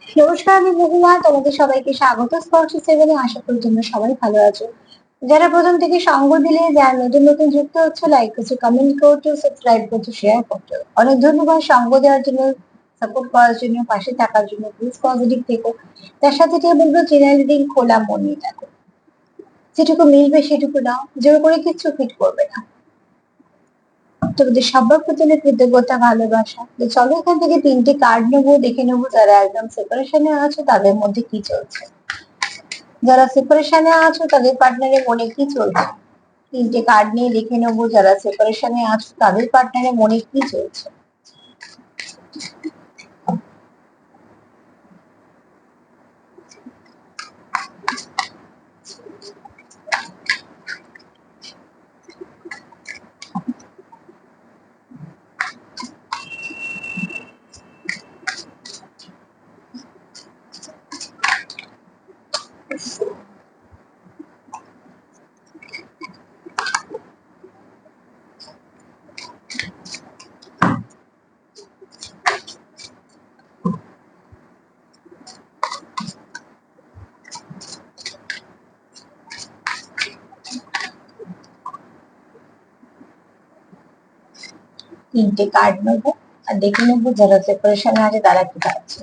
নমস্কার, আমি মহুয়া। তোমাদের সবাইকে স্বাগত স্পর্শ সেভেনে। আশা করি তোমরা সবাই ভালো আছো। যারা প্রথম থেকে সঙ্গ দিলে, যারা নতুন নতুন যুক্ত হচ্ছে, লাইক করছো, কমেন্ট করছো, সাবস্ক্রাইব করছো, শেয়ার করছো, অনেক ধন্যবাদ সঙ্গ দেওয়ার জন্য, সাপোর্ট করার জন্য, পাশে থাকার জন্য। প্লিজ পজিটিভ থেকো। তার সাথে যে বলবো, জেনারেল রিডিং খোলা মন নিয়ে থাকো। যেটুকু মিলবে সেটুকু নাও, জোর করে কিচ্ছু ফিট করবে না। তোমাদের সবার প্রতি কৃতজ্ঞতা, ভালোবাসা। তো চলো এখান থেকে 3টে কার্ড নেবো, দেখে নেবো যারা একদম সেপারেশনে আছো তাদের মধ্যে কি চলছে। যারা সেপারেশনে আছো তাদের পার্টনারের মনে কি চলছে। 3টে কার্ড নিয়ে দেখে নেবো যারা সেপারেশনে আছো তাদের পার্টনারের মনে কি চলছে। তিনটে কার্ড নেবো আর দেখে নেবো যারা সেপারেশনে আছে তারা কি পাচ্ছে।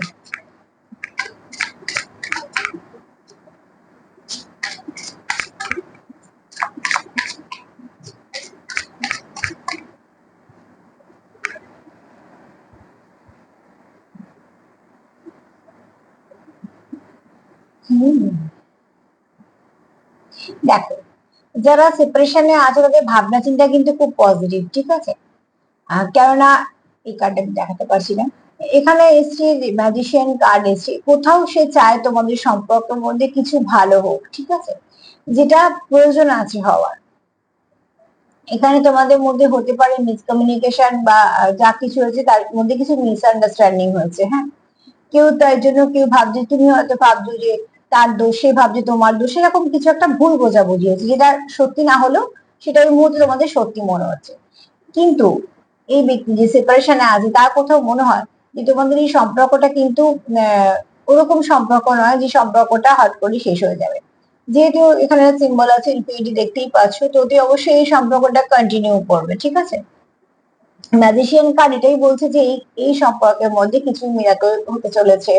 দেখো, যারা সেপারেশনে আছে তাদের ভাবনা চিন্তা কিন্তু খুব পজিটিভ, ঠিক আছে। কেননা এই কার্ডটা আমি দেখাতে পারছি না, এখানে এসছে ম্যাজিশিয়ান কার্ড এসছে। কোথাও সে চায় তোমাদের সম্পর্কের মধ্যে কিছু ভালো হোক, ঠিক আছে, যেটা প্রয়োজন আছে হওয়ার। এখানে তোমাদের মধ্যে হতে পারে মিসকমিউনিকেশন বা যা কিছু হয়েছে তার মধ্যে কিছু মিসআন্ডারস্ট্যান্ডিং হয়েছে। হ্যাঁ, কেউ তার জন্য, কেউ ভাবছে, তুমি হয়তো ভাবছো যে তার দোষে, ভাবছে তোমার দোষে, এরকম কিছু একটা ভুল বোঝাবুঝি হয়েছে, যেটা সত্যি না হলেও সেটা ওই মুহূর্তে তোমাদের সত্যি মনে হচ্ছে। কিন্তু এই ব্যক্তি যে সেপারেশনে আছে তার কোথাও মনে হয় যে তোমাদের এই সম্পর্কটা কিন্তু ওরকম সম্পর্ক নয় যে সম্পর্কটা হট করে শেষ হয়ে যাবে। যেহেতু এখানে সিম্বল আছে ইনফিনিটি, দেখতেই পাচ্ছ, তো অতি অবশ্যই এই সম্পর্কটা কন্টিনিউ করবে, ঠিক আছে। ম্যাজিশিয়ান কার্ড এটাই বলছে যে এই সম্পর্কের মধ্যে কিছু মিরাকল হতে চলেছে।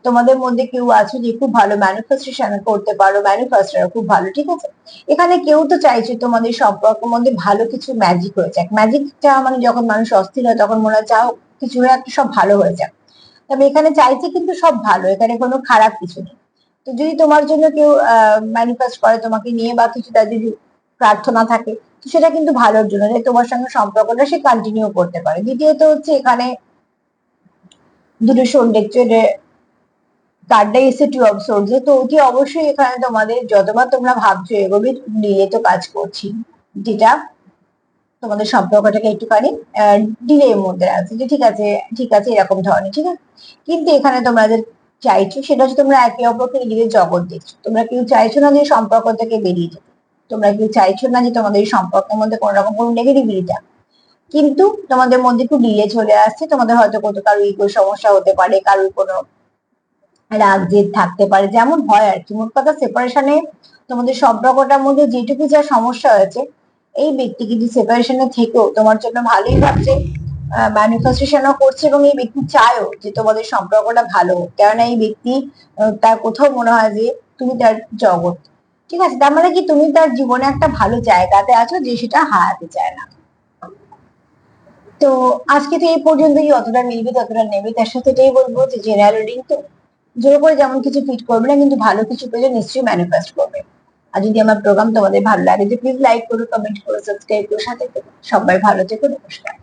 তোমাদের মধ্যে কেউ আছে যে খুব ভালো ম্যানিফেস্টেশন করতে পারো, ম্যানিফেস্টার খুব ভালো, ঠিক আছে। এখানে কেউ তো চাইছে তোমাদের সম্পর্কের মধ্যে ভালো কিছু ম্যাজিক হয়ে যাক। ম্যাজিকটা মানে যখন মানুষ অস্থির হয় তখন মনে হয় চাও কিছু একটা সব ভালো হয়ে যাক। তবে এখানে চাইছে কিন্তু সব ভালো, এখানে কোনো খারাপ কিছু নেই। তো যদি তোমার জন্য কেউ ম্যানিফেস্ট করে তোমাকে নিয়ে বা কিছু, তার যদি প্রার্থনা থাকে, তো সেটা কিন্তু ভালোর জন্য, যে তোমার সঙ্গে সম্পর্কটা সে কন্টিনিউ করতে পারে। দ্বিতীয়ত হচ্ছে এখানে দুটো সৌন্দর্যের কার্ডটা এসে টু অফ সোর্স, তো অতি অবশ্যই এখানে তোমাদের যতবার তোমরা ভাবছো এগোবে, ডিলে তো কাজ করছি, যেটা তোমাদের সম্পর্কটাকে একটুখানি ডিলে এর মধ্যে আছে, যে ঠিক আছে ঠিক আছে এরকম ধরনের, ঠিক আছে। কিন্তু এখানে তোমরা যে চাইছো সেটা হচ্ছে তোমরা একে অপরকে নিজেদের জগৎ দেখছো। তোমরা কেউ চাইছো না যে সম্পর্ক থেকে বেরিয়ে যেতে, তোমরা কেউ চাইছো না যে তোমাদের এই সম্পর্কের মধ্যে কোনো রকম কোনো নেগেটিভিটি। কিন্তু তোমাদের মধ্যে একটু ডিলে চলে আসছে। তোমাদের হয়তো কত কারো ইগোর সমস্যা হতে পারে, কারোর কোনো রাগ জেদ থাকতে পারে, যেমন হয় আর কি। মোট কথা সেপারেশনে তোমাদের সম্পর্কটার মধ্যে যেটুকু যা সমস্যা হয়েছে, এই ব্যক্তি কিন্তু সেপারেশনে থেকেও তোমার জন্য ভালোই ভাবছে, ম্যানিফেস্টেশনও করছে, এবং এই ব্যক্তি চায়ও যে তোমাদের সম্পর্কটা ভালো হোক। কেননা এই ব্যক্তি তার কোথাও মনে হয় যে তুমি তার জগৎ, ঠিক আছে। তার মানে কি তুমি তার জীবনে একটা ভালো জায়গাতে আছো যে সেটা হারাতে চায় না। তো আজকে তো এই পর্যন্তই, অতটা মিলবে ততটা নেবে। তার সাথে এটাই বলবো যে জেনারেল রিডিং তো জোর করে যেমন কিছু ফিট করবে না, কিন্তু ভালো কিছু পেলে নিশ্চয়ই ম্যানিফেস্ট করবে। আর যদি আমার প্রোগ্রাম তোমাদের ভালো লাগে, যে প্লিজ লাইক করো, কমেন্ট করো, সাবস্ক্রাইব করো, সাথে থেকো। সবাই ভালো থেকো, নমস্কার।